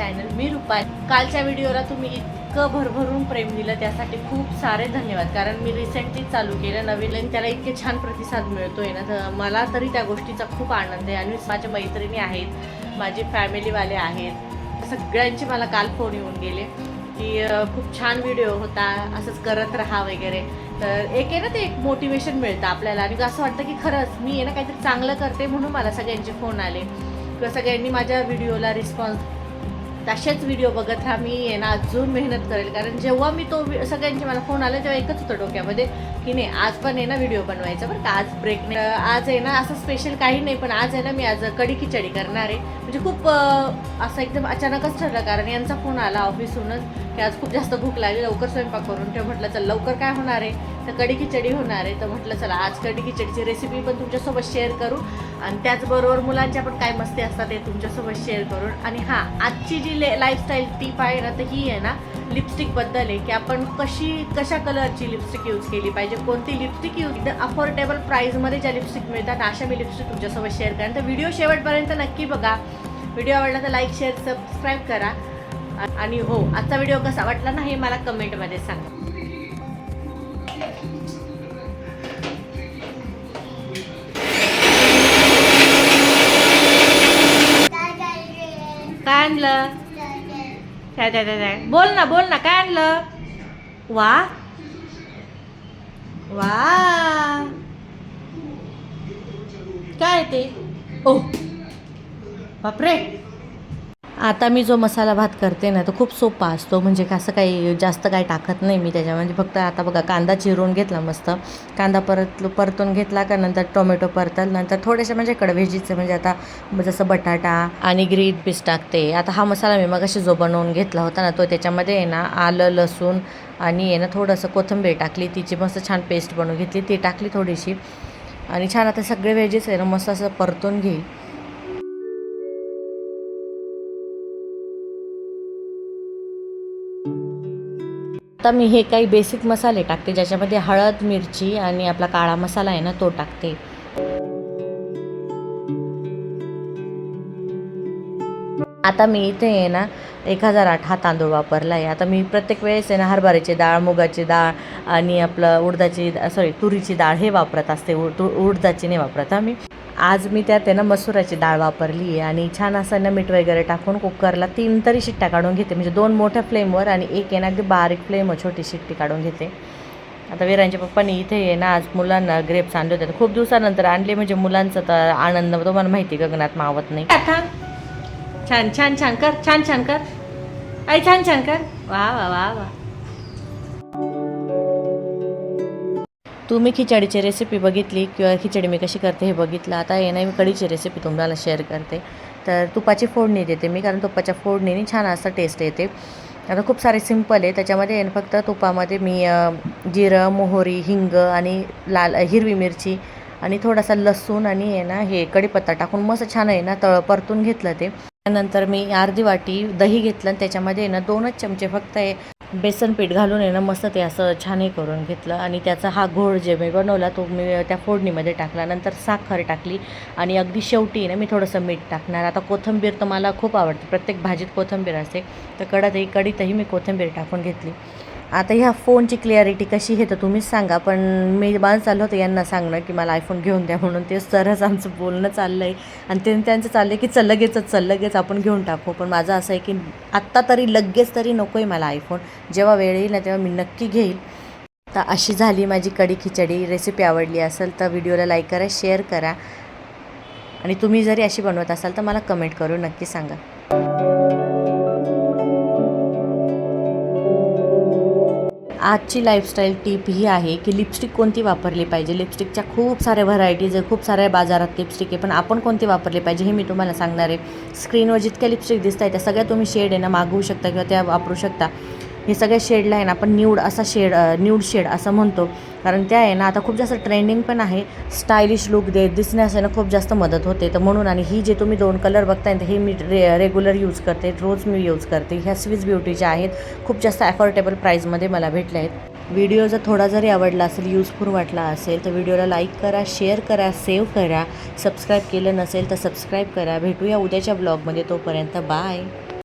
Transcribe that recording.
Channel मी रुपा. कालच्या व्हिडिओला तुम्ही इतकं भरभरून प्रेम दिलं त्यासाठी खूप सारे धन्यवाद. कारण मी रिसेंटली चालू केलं नवीन आणि त्याला इतके छान प्रतिसाद मिळतोय ना, तर मला तरी त्या गोष्टीचा खूप आनंद आहे. आणि माझ्या मैत्रिणी आहेत, माझे फॅमिलीवाले आहेत, सगळ्यांचे मला काल फोन येऊन गेले की खूप छान व्हिडिओ होता, असंच करत राहा वगैरे. तर एक आहे ना, ते एक मोटिवेशन मिळतं आपल्याला आणि असं वाटतं की खरंच मी आहे ना काहीतरी चांगलं करते, म्हणून मला सगळ्यांचे फोन आले किंवा सगळ्यांनी माझ्या व्हिडिओला रिस्पॉन्स. तसेच व्हिडिओ बघत राहा, मी आहे ना अजून मेहनत करेल. कारण जेव्हा मी तो सगळ्यांचे मला फोन आले तेव्हा एकच होतं डोक्यामध्ये की नाही आज पण आहे ना व्हिडिओ बनवायचा बरं का, आज ब्रेक नाही, आज आहे ना असं स्पेशल काही नाही, पण आज आहे ना मी आज कढी खिचडी करणार आहे. म्हणजे खूप असं एकदम अचानकच ठरलं, कारण यांचा फोन आला ऑफिसहूनच की आज खूप जास्त भूक लागली, लवकर स्वयंपाक करून ठेव. म्हटलं चल लवकर काय होणार आहे, तर कढी खिचडी होणार आहे. तर म्हटलं चला आज कढी खिचडीची रेसिपी पण तुमच्यासोबत शेअर करू आणि त्याचबरोबर मुलांच्या पण काय मस्ती असतात ते तुमच्यासोबत शेअर करून. आणि हां, आजची जी लाईफस्टाईल टिप आहे ना, तर ही आहे ना लिपस्टिकबद्दल आहे की आपण कशा कलरची लिपस्टिक यूज केली पाहिजे, कोणती लिपस्टिक यूज. एकदम अफोर्डेबल प्राईजमध्ये ज्या लिपस्टिक मिळतात अशा मी लिपस्टिक तुमच्यासोबत शेअर करेन. तर व्हिडिओ शेवटपर्यंत नक्की बघा. व्हिडिओ आवडला तर लाईक शेअर सबस्क्राईब करा. आणि हो, आजचा व्हिडिओ कसा वाटला ना हे मला कमेंटमध्ये सांगा. काय आणलं? बोल ना काय आणलं? वा वा, काय ते? ओ बापरे. आता मी जो मसाला भात करते ना तो खूप सोपा असतो. म्हणजे असं काही जास्त काही टाकत नाही मी त्याच्यामध्ये. फक्त आता बघा कांदा चिरून घेतला मस्त, कांदा परतून घेतला का नंतर टोमॅटो परतल, नंतर थोडेसे माझ्याकडे व्हेजीचे म्हणजे आता जसं बटाटा आणि ग्रीन पीस टाकते. आता हा मसाला मी मगाशी जो बनवून घेतला होता ना तो त्याच्यामध्ये आहे ना आलं लसूण आणि आहे ना थोडंसं कोथिंबीर टाकली, तिची मस्त छान पेस्ट बनवून घेतली, ती टाकली थोडीशी आणि छान आता सगळे व्हेजीस आहे ना मस्त असं परतून घेईल. आता मी हे काही बेसिक मसाले टाकते ज्याच्यामध्ये हळद मिरची आणि आपला काळा मसाला आहे ना तो टाकते. आता मी इथे आहे ना 1008 हा तांदूळ वापरला आहे. आता मी प्रत्येक वेळेस आहे ना हरभऱ्याची डाळ, मुगाची डाळ आणि आपलं तुरीची डाळ हे वापरत असते, उडदाची नाही वापरत मी. आज मी त्यात आहे ना मसुराची डाळ वापरली आहे आणि छान असं ना मीठ वगैरे टाकून कुकरला 3 तरी शिट्ट्या काढून घेते. म्हणजे 2 मोठ्या फ्लेमवर आणि एक आहे ना अगदी बारीक फ्लेमवर छोटी शिट्टी काढून घेते. आता वीरांच्या पप्पांनी इथे आहे ना आज मुलांना ग्रेप्स आणले होते, खूप दिवसानंतर आणले. म्हणजे मुलांचा तर आनंद तुम्हाला माहिती गगनात मावत नाही. आता छान छान छान कर, छान छान कर, आई छान छान कर. वा वा वा वा. तुम्ही खिचडीची रेसिपी बघितली किंवा खिचडी मी कशी करते हे बघितलं. आता आहे ना मी कढीची रेसिपी तुम्हाला शेअर करते. तर तुपाची फोडणी देते मी, कारण तुपाच्या फोडणीने छान असं टेस्ट येते. आता खूप सारे सिंपल आहे त्याच्यामध्ये आहे ना, फक्त तुपामध्ये मी जिरं, मोहरी, हिंग आणि हिरवी मिरची आणि थोडासा लसूण आणि आहे ना हे कढीपत्ता टाकून मस्त छान आहे ना परतून घेतलं ते. त्यानंतर मी अर्धी वाटी दही घेतलं आणि त्याच्यामध्ये आहे ना 2च चमचे फक्त बेसन पीठ घालून आहे ना मस्त ते असं छान हे करून घेतलं आणि त्याचा हा घोळ जे मी बनवला तो मी त्या फोडणीमध्ये टाकला. नंतर साखर टाकली आणि अगदी शेवटी ना मी थोडंसं मीठ टाकणार. आता कोथिंबीर तर मला खूप आवडते, प्रत्येक भाजीत कोथिंबीर असते, तर कढीतही मी कोथिंबीर टाकून घेतली. आता ह्या फोनची क्लिअरिटी कशी आहे तर तुम्हीच सांगा. पण मी मला चाललं होतं यांना सांगणं की मला आयफोन घेऊन द्या म्हणून. ते सरच आमचं बोलणं चाललं आहे आणि त्यांचं चाललं आहे की चल लगेच आपण घेऊन टाकू. पण माझं असं आहे की आत्ता तरी लगेच तरी नको आहे मला आयफोन, जेव्हा वेळ येईल ना तेव्हा मी नक्की घेईल. तर अशी झाली माझी कढी खिचडी. रेसिपी आवडली असेल तर व्हिडिओला लाईक करा, शेअर करा आणि तुम्ही जरी अशी बनवत असाल तर मला कमेंट करून नक्की सांगा. आजची लाईफस्टाईल टिप ही आहे की लिपस्टिक कोणती वापरली पाहिजे. लिपस्टिकच्या खूप साऱ्या व्हरायटीज आहे, खूप साऱ्या बाजारात लिपस्टिक आहे, पण आपण कोणती वापरली पाहिजे हे मी तुम्हाला सांगणार आहे. स्क्रीनवर जितक्या लिपस्टिक दिसत आहे त्या सगळ्या तुम्ही शेड आहे ना मागवू शकता किंवा त्या वापरू शकता. हे सगळ्या शेडला आहे ना आपण न्यूड शेड असं म्हणतो, कारण त्या आहे ना आता खूप जास्त ट्रेंडिंग पण आहे. स्टायलिश लुक दिसण्यास आहे ना खूप जास्त मदत होते. तर म्हणून आणि ही जे तुम्ही 2 कलर बघताय हे मी रेग्युलर यूज करते, रोज मी यूज करते. ह्या स्विस ब्युटीच्या आहेत, खूप जास्त अफोर्डेबल प्राईजमध्ये मला भेटल्या आहेत. व्हिडिओ जर थोडा जरी आवडला असेल, यूजफुल वाटला असेल तर व्हिडिओला लाईक करा, शेअर करा, सेव्ह करा. सबस्क्राईब केलं नसेल तर सबस्क्राईब करा. भेटूया उद्याच्या ब्लॉगमध्ये, तोपर्यंत बाय.